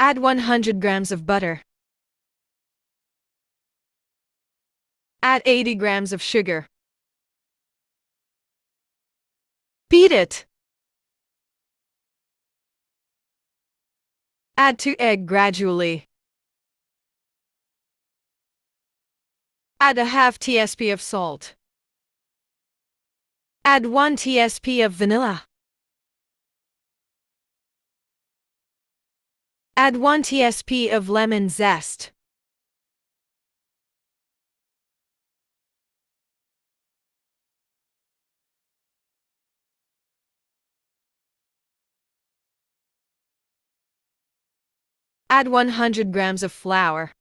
Add 100 grams of butter. Add 80 grams of sugar. Beat it. Add 2 eggs gradually. Add a half teaspoon of salt. Add 1 teaspoon of vanilla. Add 1 teaspoon of lemon zest. Add 100 grams of flour.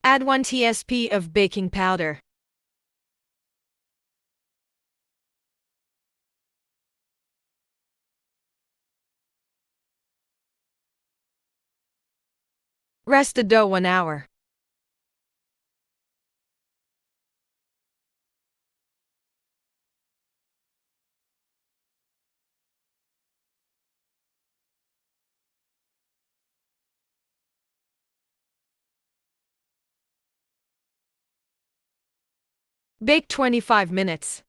Add 1 teaspoon of baking powder. Rest the dough 1 hour. Bake 25 minutes.